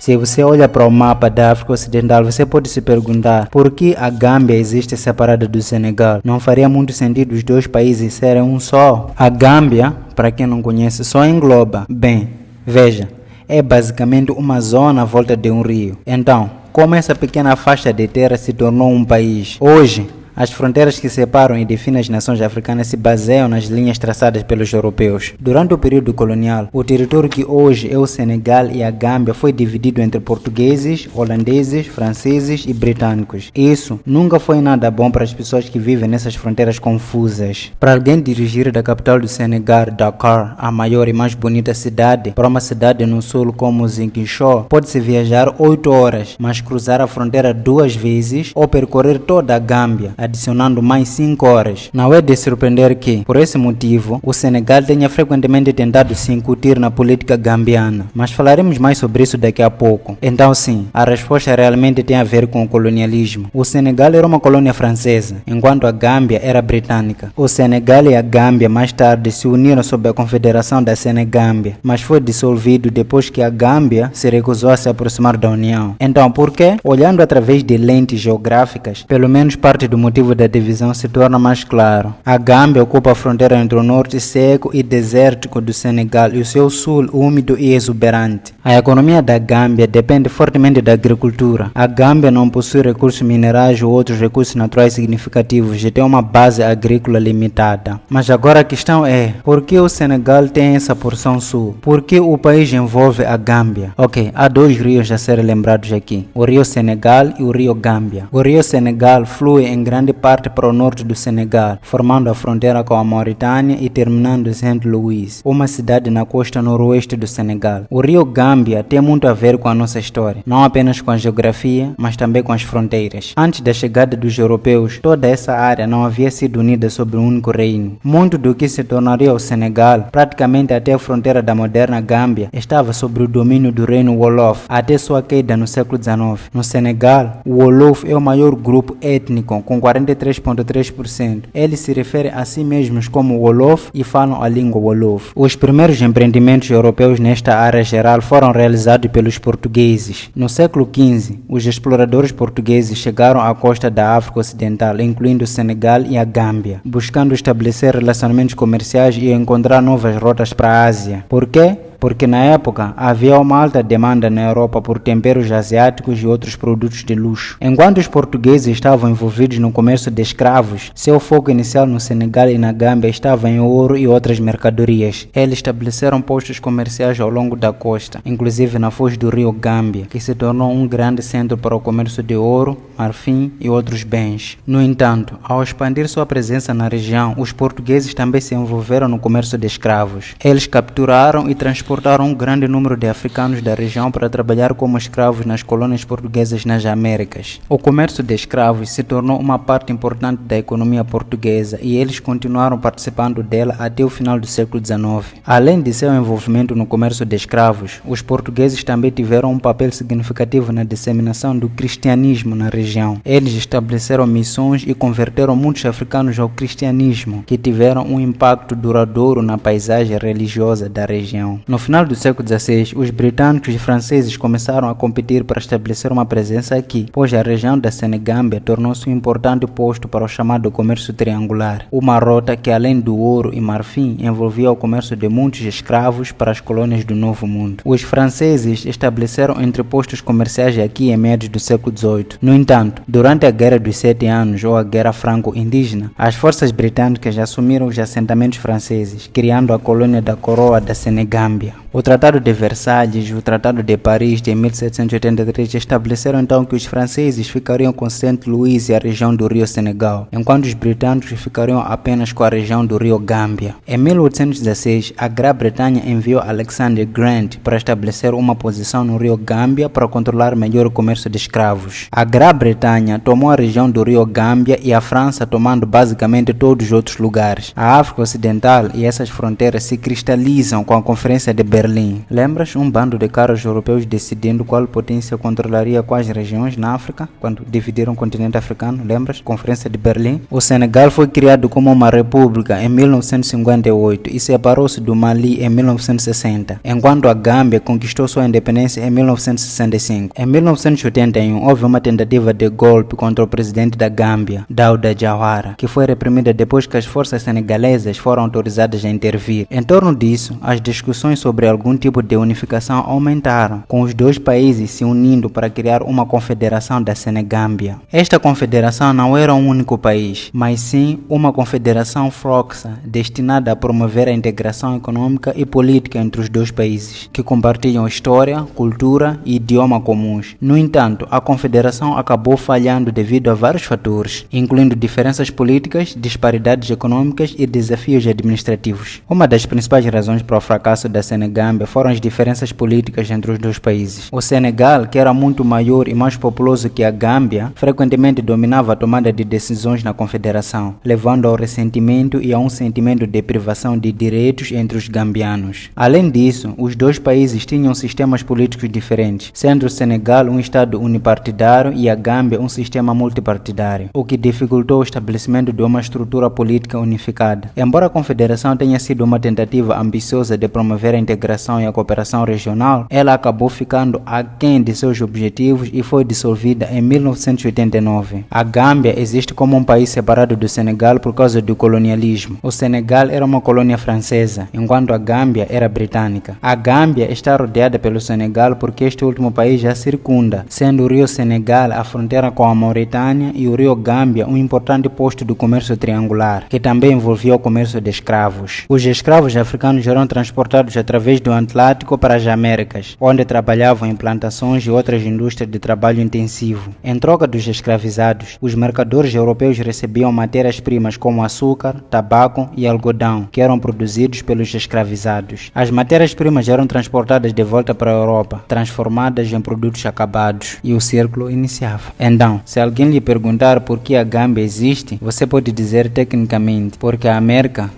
Se você olha para o mapa da África Ocidental, você pode se perguntar por que a Gâmbia existe separada do Senegal. Não faria muito sentido os dois países serem um só? A Gâmbia, para quem não conhece, só engloba. Bem, veja, é basicamente uma zona à volta de um rio. Então, como essa pequena faixa de terra se tornou um país? Hoje, as fronteiras que separam e definem as nações africanas se baseiam nas linhas traçadas pelos europeus. Durante o período colonial, o território que hoje é o Senegal e a Gâmbia foi dividido entre portugueses, holandeses, franceses e britânicos. Isso nunca foi nada bom para as pessoas que vivem nessas fronteiras confusas. Para alguém dirigir da capital do Senegal, Dakar, a maior e mais bonita cidade, para uma cidade no sul como Ziguinchor, pode-se viajar 8 horas, mas cruzar a fronteira 2 vezes ou percorrer toda a Gâmbia, adicionando mais 5 horas. Não é de surpreender que, por esse motivo, o Senegal tenha frequentemente tentado se incutir na política gambiana. Mas falaremos mais sobre isso daqui a pouco. Então sim, a resposta realmente tem a ver com o colonialismo. O Senegal era uma colônia francesa, enquanto a Gâmbia era britânica. O Senegal e a Gâmbia mais tarde se uniram sob a Confederação da Senegâmbia, mas foi dissolvido depois que a Gâmbia se recusou a se aproximar da União. Então por quê? Olhando através de lentes geográficas, pelo menos parte do motivo da divisão se torna mais claro. A Gâmbia ocupa a fronteira entre o norte seco e desértico do Senegal e o seu sul úmido e exuberante. A economia da Gâmbia depende fortemente da agricultura. A Gâmbia não possui recursos minerais ou outros recursos naturais significativos e tem uma base agrícola limitada. Mas agora a questão é, por que o Senegal tem essa porção sul? Por que o país envolve a Gâmbia? Ok, há 2 rios a serem lembrados aqui, o rio Senegal e o rio Gâmbia. O rio Senegal flui em grande parte para o norte do Senegal, formando a fronteira com a Mauritânia e terminando em Saint-Louis, uma cidade na costa noroeste do Senegal. O rio Gâmbia tem muito a ver com a nossa história, não apenas com a geografia, mas também com as fronteiras. Antes da chegada dos europeus, toda essa área não havia sido unida sob um único reino. Muito do que se tornaria o Senegal, praticamente até a fronteira da moderna Gâmbia, estava sob o domínio do reino Wolof, até sua queda no século XIX. No Senegal, o Wolof é o maior grupo étnico, com 43,3%. Eles se referem a si mesmos como Wolof e falam a língua Wolof. Os primeiros empreendimentos europeus nesta área geral foram realizados pelos portugueses. No século XV, os exploradores portugueses chegaram à costa da África Ocidental, incluindo o Senegal e a Gâmbia, buscando estabelecer relacionamentos comerciais e encontrar novas rotas para a Ásia. Por quê? Porque na época havia uma alta demanda na Europa por temperos asiáticos e outros produtos de luxo. Enquanto os portugueses estavam envolvidos no comércio de escravos, seu foco inicial no Senegal e na Gâmbia estava em ouro e outras mercadorias. Eles estabeleceram postos comerciais ao longo da costa, inclusive na foz do rio Gâmbia, que se tornou um grande centro para o comércio de ouro, marfim e outros bens. No entanto, ao expandir sua presença na região, os portugueses também se envolveram no comércio de escravos. Eles capturaram e transportaram um grande número de africanos da região para trabalhar como escravos nas colônias portuguesas nas Américas. O comércio de escravos se tornou uma parte importante da economia portuguesa e eles continuaram participando dela até o final do século XIX. Além de seu envolvimento no comércio de escravos, os portugueses também tiveram um papel significativo na disseminação do cristianismo na região. Eles estabeleceram missões e converteram muitos africanos ao cristianismo, que tiveram um impacto duradouro na paisagem religiosa da região. No final do século XVI, os britânicos e franceses começaram a competir para estabelecer uma presença aqui, pois a região da Senegâmbia tornou-se um importante posto para o chamado comércio triangular, uma rota que além do ouro e marfim envolvia o comércio de muitos escravos para as colônias do Novo Mundo. Os franceses estabeleceram entrepostos comerciais aqui em meados do século XVIII. No entanto, durante a Guerra dos 7 Anos ou a Guerra Franco-Indígena, as forças britânicas assumiram os assentamentos franceses, criando a colônia da Coroa da Senegâmbia. O Tratado de Versalhes e o Tratado de Paris de 1783 estabeleceram então que os franceses ficariam com Saint-Louis e a região do rio Senegal, enquanto os britânicos ficariam apenas com a região do rio Gâmbia. Em 1816, a Grã-Bretanha enviou Alexander Grant para estabelecer uma posição no rio Gâmbia para controlar melhor o comércio de escravos. A Grã-Bretanha tomou a região do rio Gâmbia e a França tomando basicamente todos os outros lugares. A África Ocidental e essas fronteiras se cristalizam com a Conferência de Berlim Berlim. Lembras? Um bando de caras europeus decidindo qual potência controlaria quais regiões na África, quando dividiram o continente africano, lembras? Conferência de Berlim. O Senegal foi criado como uma república em 1958 e separou-se do Mali em 1960, enquanto a Gâmbia conquistou sua independência em 1965. Em 1981, houve uma tentativa de golpe contra o presidente da Gâmbia, Dawda Jawara, que foi reprimida depois que as forças senegalesas foram autorizadas a intervir. Em torno disso, as discussões sobre algum tipo de unificação aumentaram, com os dois países se unindo para criar uma confederação da Senegâmbia. Esta confederação não era um único país, mas sim uma confederação froxa, destinada a promover a integração econômica e política entre os dois países, que compartilham história, cultura e idioma comuns. No entanto, a confederação acabou falhando devido a vários fatores, incluindo diferenças políticas, disparidades econômicas e desafios administrativos. Uma das principais razões para o fracasso da Senegâmbia foram as diferenças políticas entre os dois países. O Senegal, que era muito maior e mais populoso que a Gâmbia, frequentemente dominava a tomada de decisões na confederação, levando ao ressentimento e a um sentimento de privação de direitos entre os gambianos. Além disso, os dois países tinham sistemas políticos diferentes, sendo o Senegal um estado unipartidário e a Gâmbia um sistema multipartidário, o que dificultou o estabelecimento de uma estrutura política unificada. Embora a confederação tenha sido uma tentativa ambiciosa de promover a integração e a cooperação regional, ela acabou ficando aquém de seus objetivos e foi dissolvida em 1989. A Gâmbia existe como um país separado do Senegal por causa do colonialismo. O Senegal era uma colônia francesa, enquanto a Gâmbia era britânica. A Gâmbia está rodeada pelo Senegal porque este último país já circunda, sendo o rio Senegal a fronteira com a Mauritânia e o rio Gâmbia um importante posto do comércio triangular, que também envolvia o comércio de escravos. Os escravos africanos eram transportados através do Atlântico para as Américas, onde trabalhavam em plantações e outras indústrias de trabalho intensivo. Em troca dos escravizados, os mercadores europeus recebiam matérias-primas como açúcar, tabaco e algodão, que eram produzidos pelos escravizados. As matérias-primas eram transportadas de volta para a Europa, transformadas em produtos acabados, e o círculo iniciava. Então, se alguém lhe perguntar por que a Gâmbia existe, você pode dizer tecnicamente, porque a América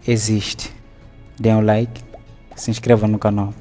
existe. Dê um like, se inscreva no canal.